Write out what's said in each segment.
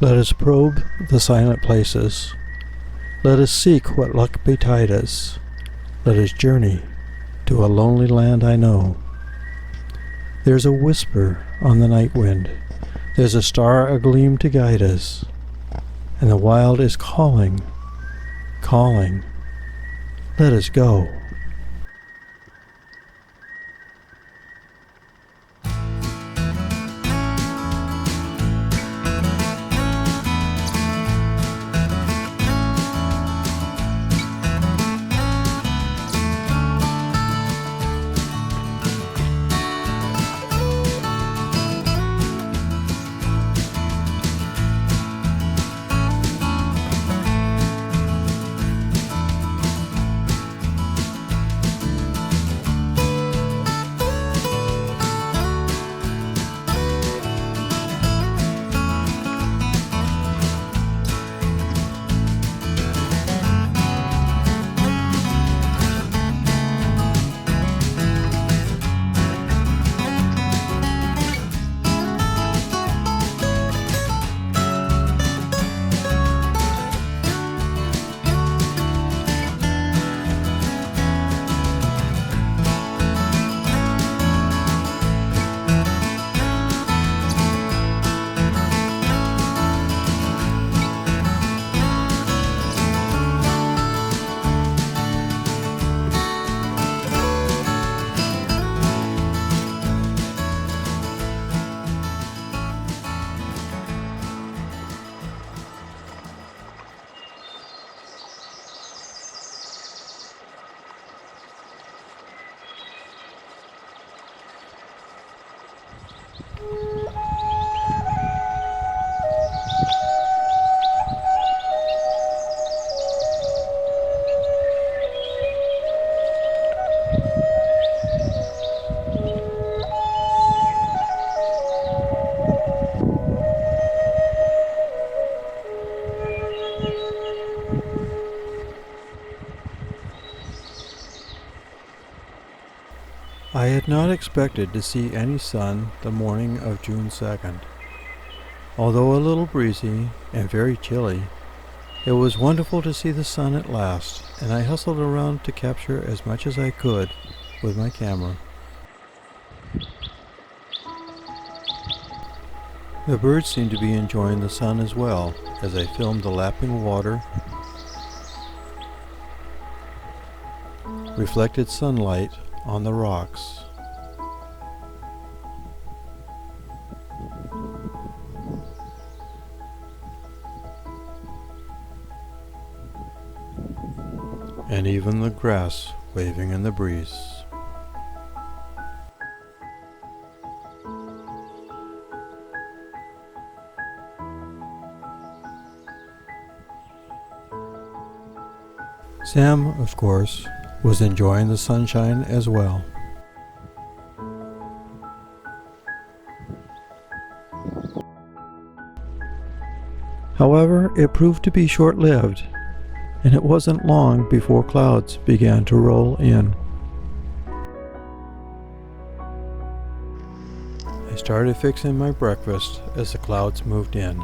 Let us probe the silent places. Let us seek what luck betide us. Let us journey to a lonely land I know. There's a whisper on the night wind. There's a star agleam to guide us. And the wild is calling, calling. Let us go. I had not expected to see any sun the morning of June 2nd. Although a little breezy and very chilly, it was wonderful to see the sun at last, and I hustled around to capture as much as I could with my camera. The birds seemed to be enjoying the sun as well as I filmed the lapping water, reflected sunlight on the rocks. And even the grass waving in the breeze. Sam, of course, was enjoying the sunshine as well. However, it proved to be short-lived, and it wasn't long before clouds began to roll in. I started fixing my breakfast as the clouds moved in.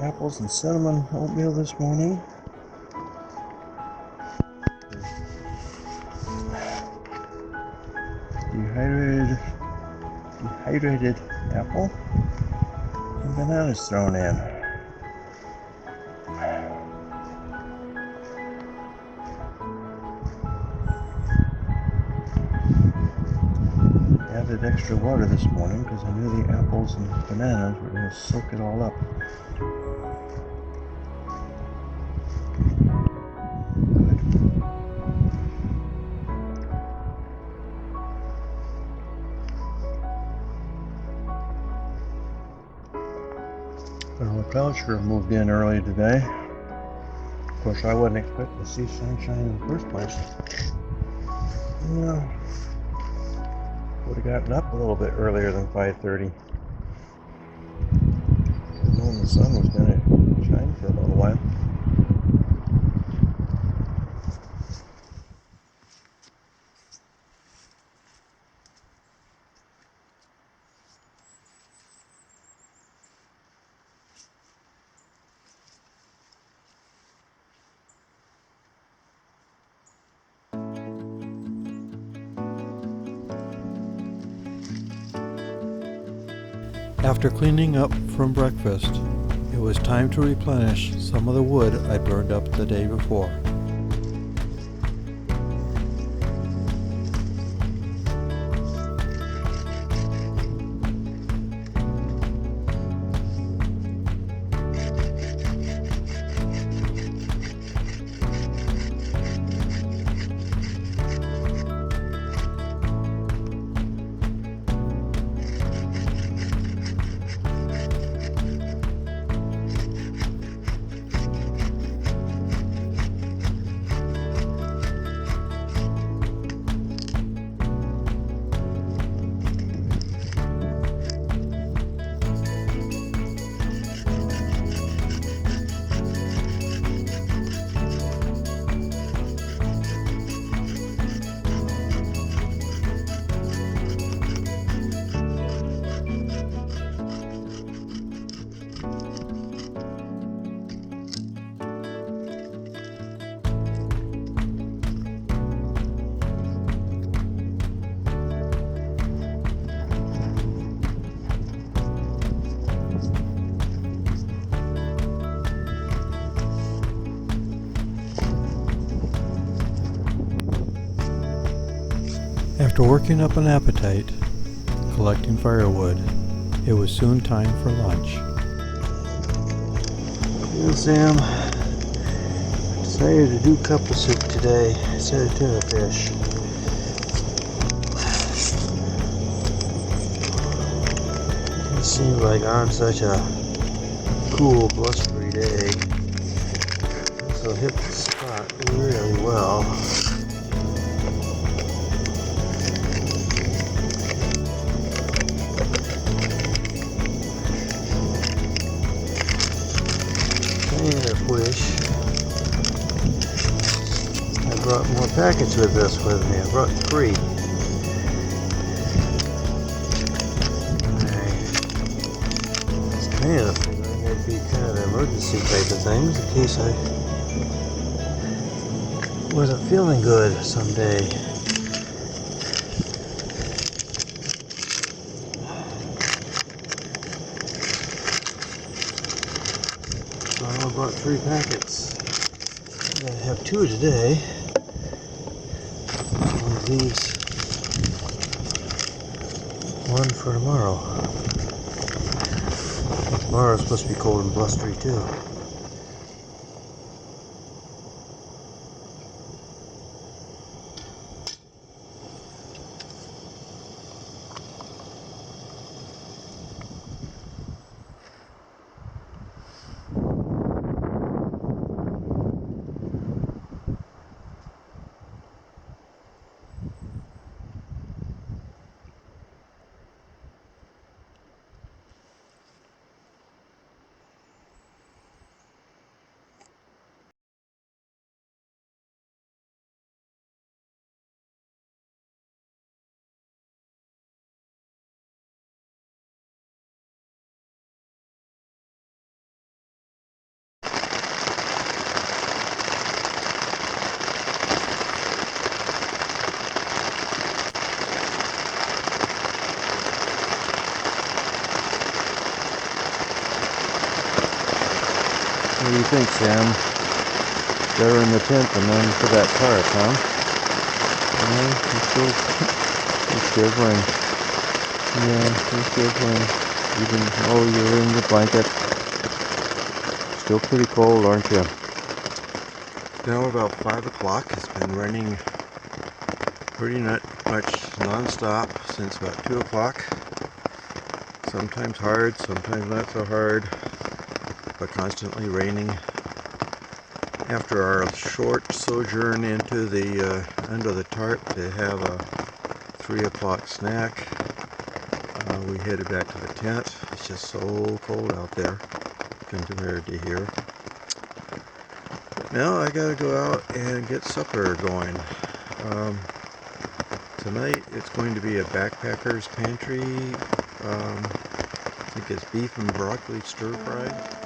Apples and cinnamon oatmeal this morning. Dehydrated apple and bananas thrown in. Added extra water this morning because I knew the apples and bananas were going to soak it all up. Well, the clouds sure moved in early today. Of course, I wasn't expecting to see sunshine in the first place. Yeah, would have gotten up a little bit earlier than 5:30. Knowing the sun was going to shine for a little while. After cleaning up from breakfast, it was time to replenish some of the wood I burned up the day before. After working up an appetite, collecting firewood, it was soon time for lunch. Well, Sam, I decided to do couple soup today instead of tuna fish. It seems like on such a cool, blustery day, this will hit the spot really well. I wish I brought more packets with me. I brought 3. It's kind of figuring it'd be kind of an emergency type of things in case I wasn't feeling good someday. So I brought 3 packets. I'm gonna have 2 today. One of these, 1 for tomorrow. Tomorrow's supposed to be cold and blustery too. What do you think, Sam? Better in the tent than then for that tarp, huh? Yeah, it's shivering. Yeah, it's shivering. Even though you're in the blanket, still pretty cold, aren't you? Now about 5 o'clock. It's been raining pretty much non-stop since about 2 o'clock. Sometimes hard, sometimes not so hard. constantly raining. After our short sojourn into the under the tarp to have a 3 o'clock snack, we headed back to the tent. It's just so cold out there compared to here. Now I gotta go out and get supper going. Tonight it's going to be a backpacker's pantry. I think it's beef and broccoli stir fried.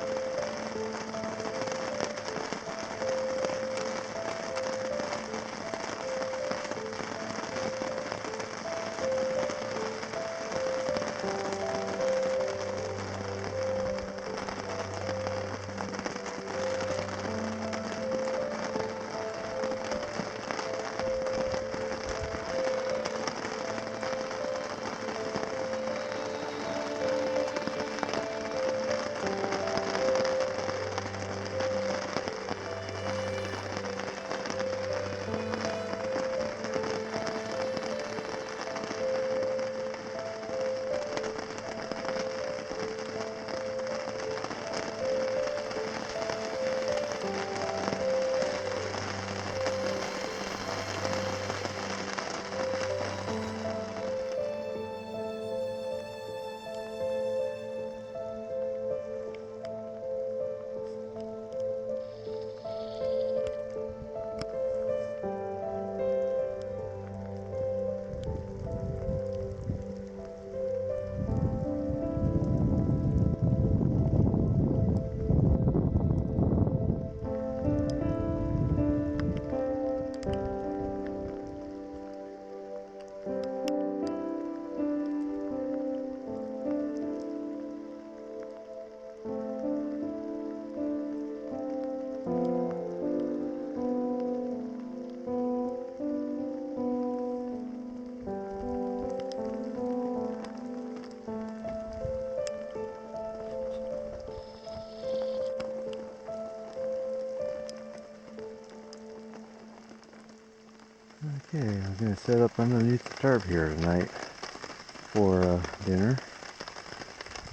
Okay, I'm going to set up underneath the tarp here tonight for dinner.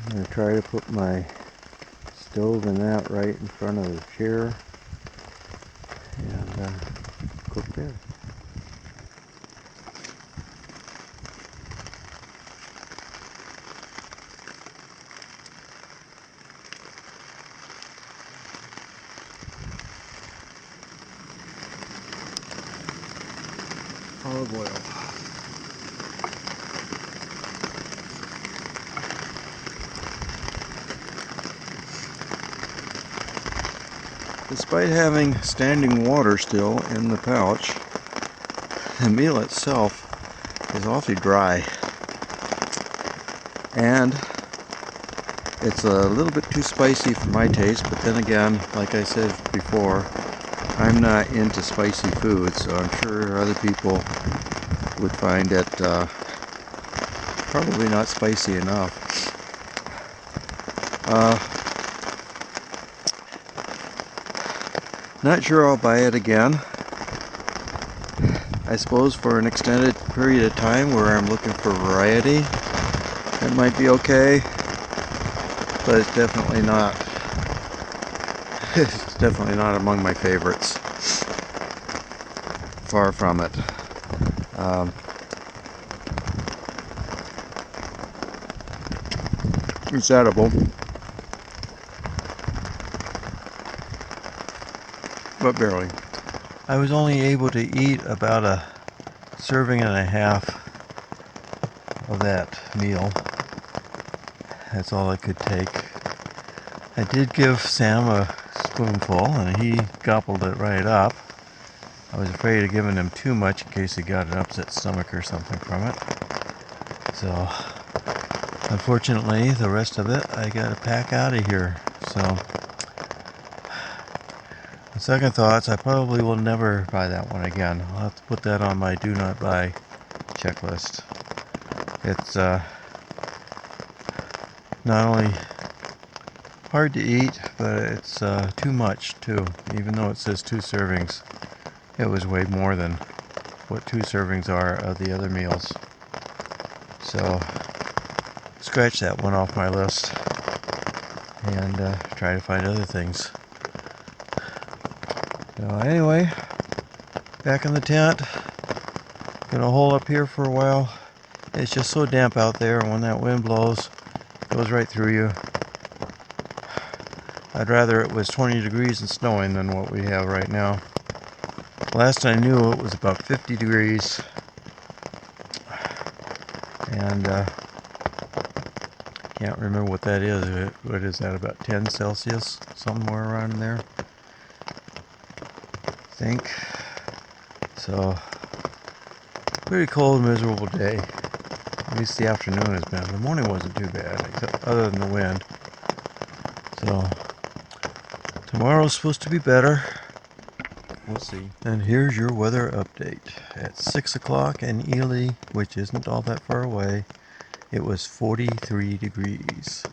I'm going to try to put my stove and that right in front of the chair and cook there. Olive oil. Despite having standing water still in the pouch, the meal itself is awfully dry. And it's a little bit too spicy for my taste, but then again, like I said before, I'm not into spicy food, so I'm sure other people would find it probably not spicy enough. Not sure I'll buy it again. I suppose for an extended period of time where I'm looking for variety, it might be okay, but it's definitely not. It's definitely not among my favorites. Far from it. It's edible, but barely. I was only able to eat about a serving and a half of that meal. That's all I could take. I did give Sam a spoonful and he gobbled it right up. I was afraid of giving him too much in case he got an upset stomach or something from it. So, unfortunately, the rest of it I gotta pack out of here. So, on second thoughts, I probably will never buy that one again. I'll have to put that on my do not buy checklist. It's not only hard to eat, but it's too much too. Even though it says 2 servings, it was way more than what 2 servings are of the other meals. So scratch that one off my list. and try to find other things. So anyway, back in the tent. Gonna hole up here for a while. It's just so damp out there, and when that wind blows, it goes right through you. I'd rather it was 20 degrees and snowing than what we have right now. Last I knew it was about 50 degrees, and can't remember what that is. What is that, about 10 Celsius? Somewhere around in there, I think. So, pretty cold, miserable day. At least the afternoon has been. The morning wasn't too bad, except other than the wind. So, tomorrow's supposed to be better. We'll see. And here's your weather update. At 6 o'clock in Ely, which isn't all that far away, it was 43 degrees.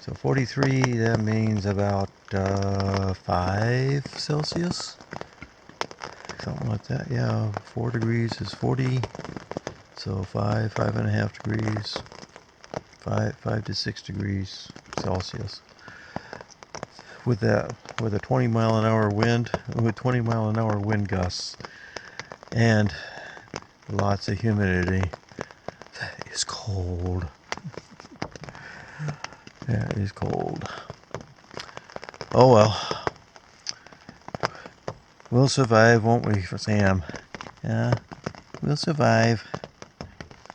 So 43, that means about 5 Celsius? Something like that. Yeah, 4 degrees is 40. So 5.5 degrees. 5 to 6 degrees Celsius. With a 20 mile an hour wind, with 20 mile an hour wind gusts, and lots of humidity. That is cold. That is cold. Oh well. We'll survive, won't we, for Sam? Yeah, we'll survive.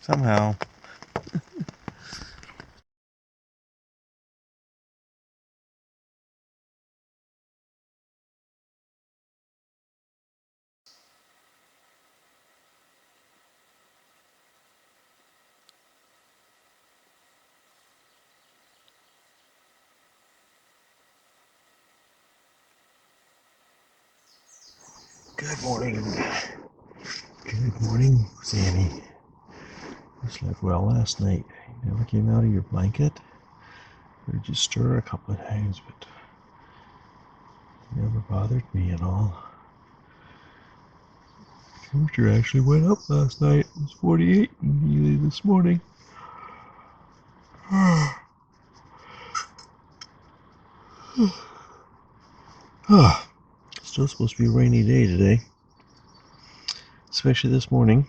Somehow. Good morning. Good morning, Sammy. You slept well last night. You never came out of your blanket. Heard you stir a couple of times, but you never bothered me at all. Temperature actually went up last night. It was 48 nearly this morning. Still supposed to be a rainy day today, especially this morning.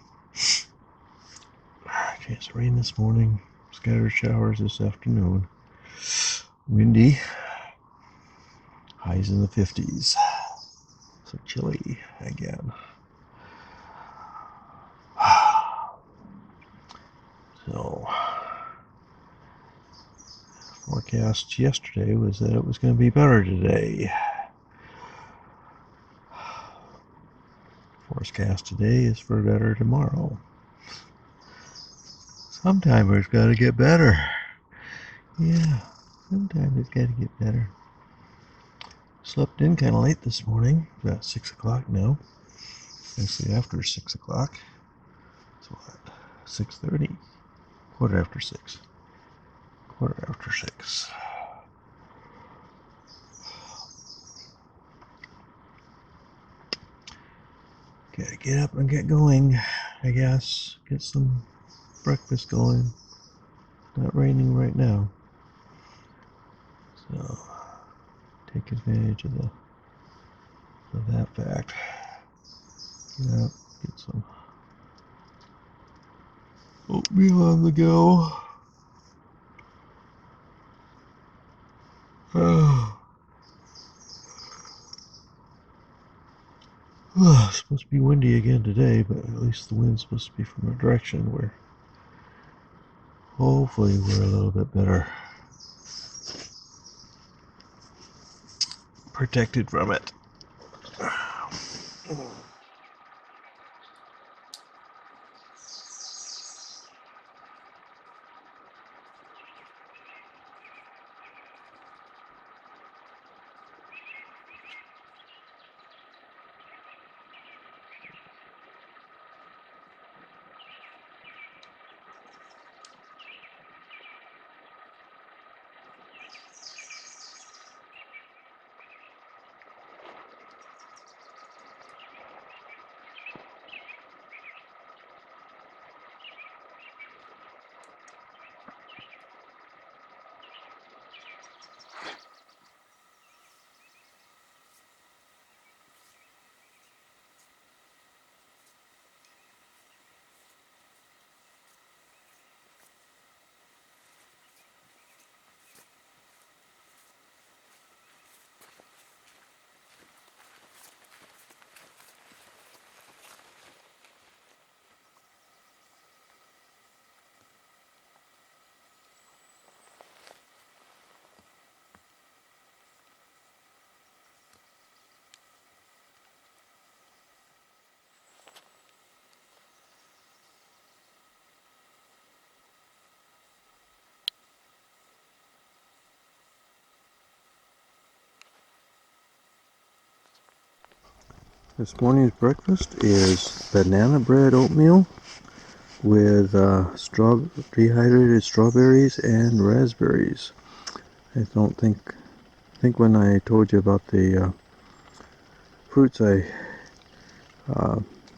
Chance of rain this morning, scattered showers this afternoon. Windy, highs in the 50s. So chilly again. So, forecast yesterday was that it was going to be better today. Forecast today is for better tomorrow. Sometime it's got to get better. Yeah, sometime it's got to get better. Slept in kind of late this morning, about 6 o'clock now. Actually, after 6 o'clock. It's what? 6:30? Quarter after 6. Quarter after 6. Gotta get up and get going, I guess. Get some breakfast going. Not raining right now. So, take advantage of that fact. Get up, get some oatmeal on the go. It's supposed to be windy again today, but at least the wind's supposed to be from a direction where hopefully we're a little bit better protected from it. This morning's breakfast is banana bread oatmeal with dehydrated strawberries and raspberries. I think when I told you about the fruits I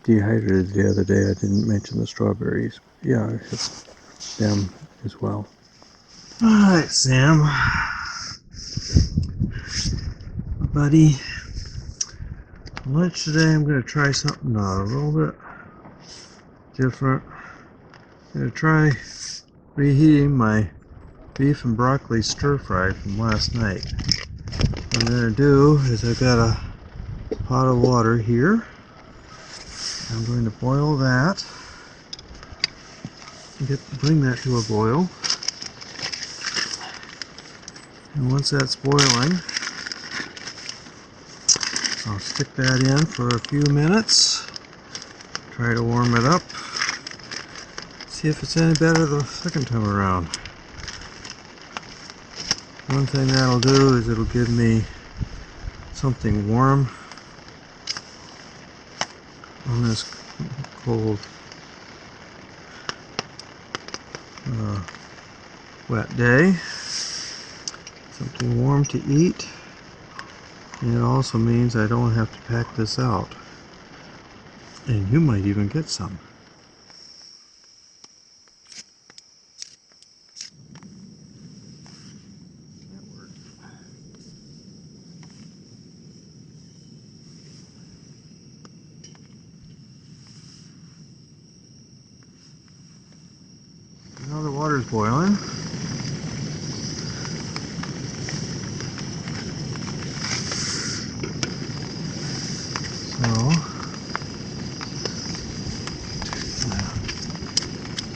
dehydrated the other day, I didn't mention the strawberries. Yeah, I have them as well. Alright, Sam. Buddy. Lunch today, I'm going to try something a little bit different. I'm going to try reheating my beef and broccoli stir fry from last night. What I'm going to do is I've got a pot of water here. I'm going to boil that. Bring that to a boil. And once that's boiling, I'll stick that in for a few minutes. Try to warm it up. See if it's any better the second time around. One thing that'll do is it'll give me something warm on this cold, wet day. Something warm to eat. And it also means I don't have to pack this out. And you might even get some. Now the water's boiling. So,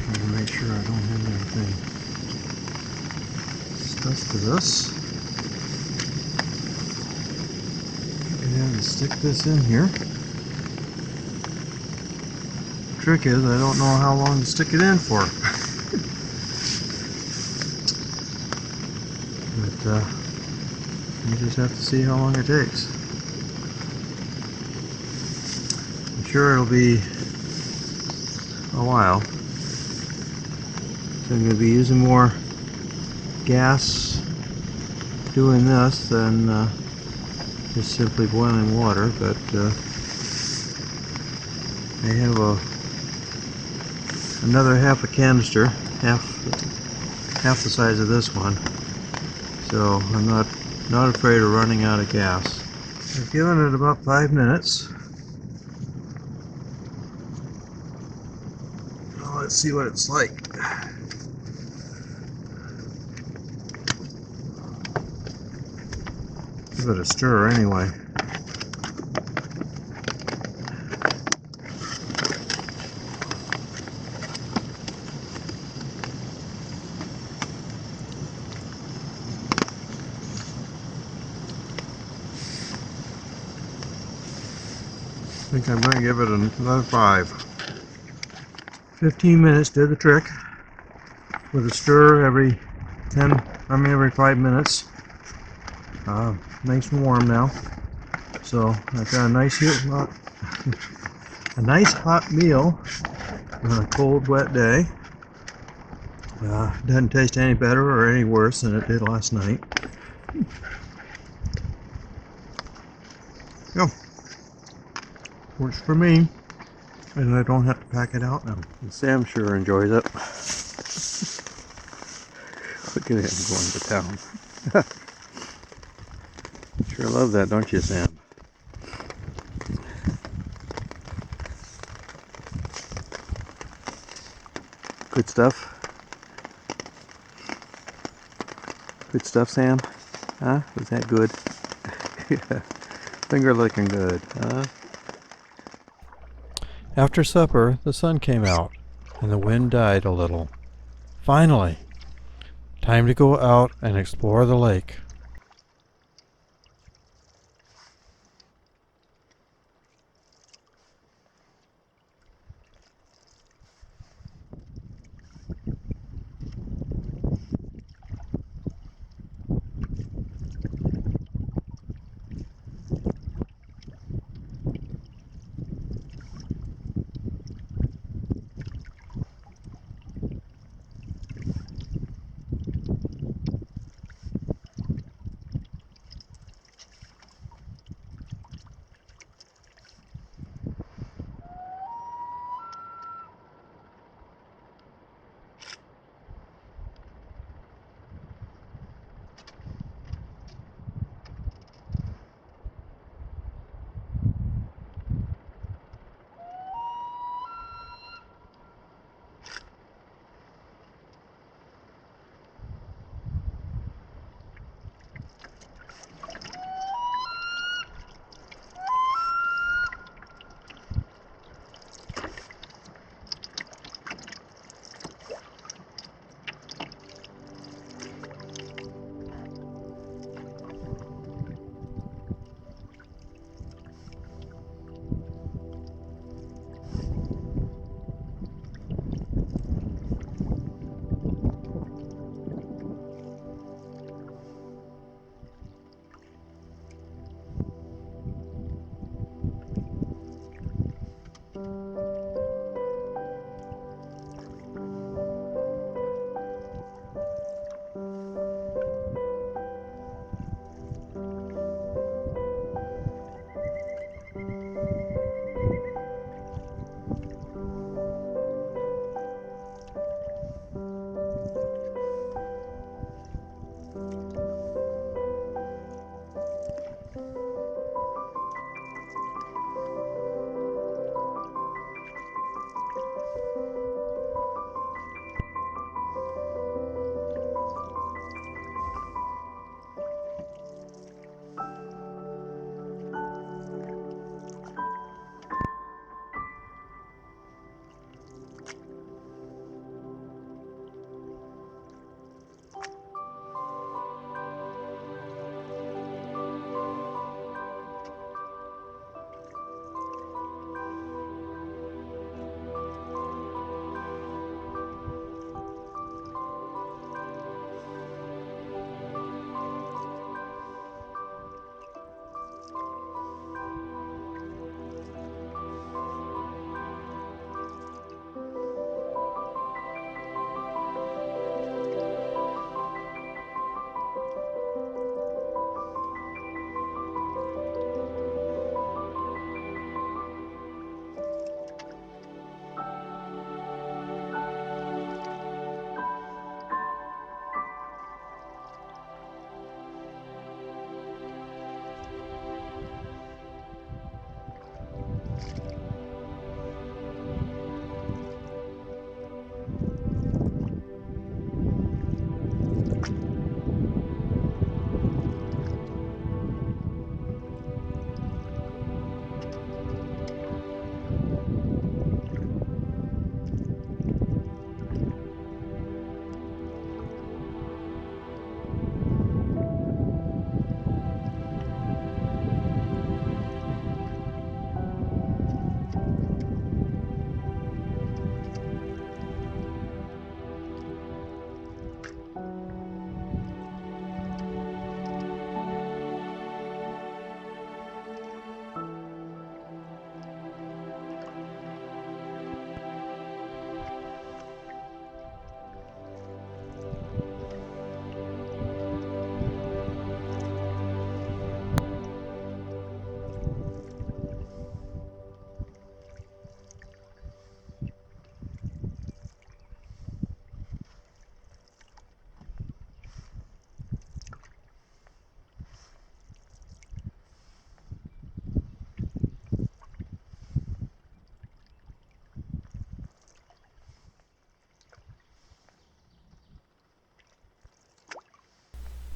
trying to make sure I don't have anything stuck to this. Go ahead and stick this in here. The trick is I don't know how long to stick it in for. But you just have to see how long it takes. I'm sure it'll be a while. So I'm going to be using more gas doing this than just simply boiling water, but I have another half a canister, half the size of this one, so I'm not afraid of running out of gas. I've given it about 5 minutes. Now let's see what it's like. Give it a stir anyway. I think I'm going to give it another 15 minutes did the trick. With a stir every 5 minutes. Nice and warm now. So I've got a nice hot meal on a cold, wet day. Doesn't taste any better or any worse than it did last night. So, works for me, and I don't have to pack it out now. And Sam sure enjoys it. Look at him going to town. Sure love that, don't you, Sam? Good stuff. Good stuff, Sam? Huh? Was that good? Finger looking good, huh? After supper, the sun came out, and the wind died a little. Finally! Time to go out and explore the lake.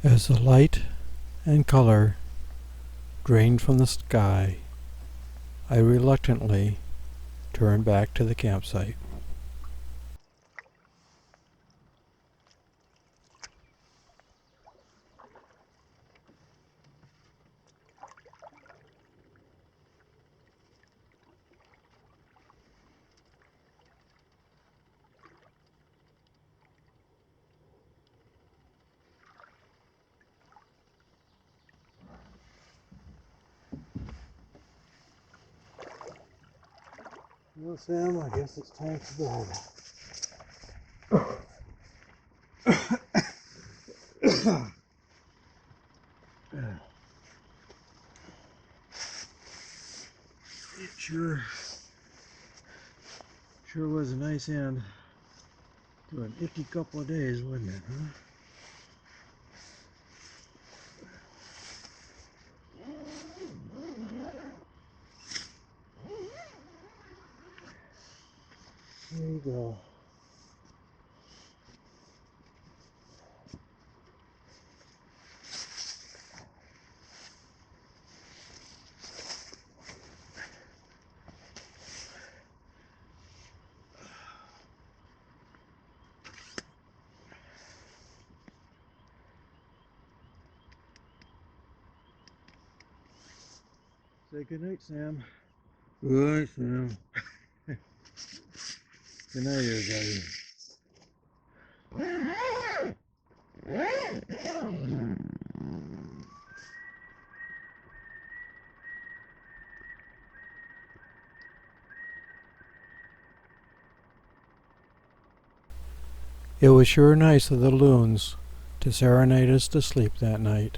As the light and color drained from the sky, I reluctantly turned back to the campsite. Well, Sam, I guess it's time for bed. It sure was a nice end to an icky couple of days, wasn't it, huh? There you go. Say good night, Sam. Good night, Sam. Good night, everybody. It was sure nice of the loons to serenade us to sleep that night.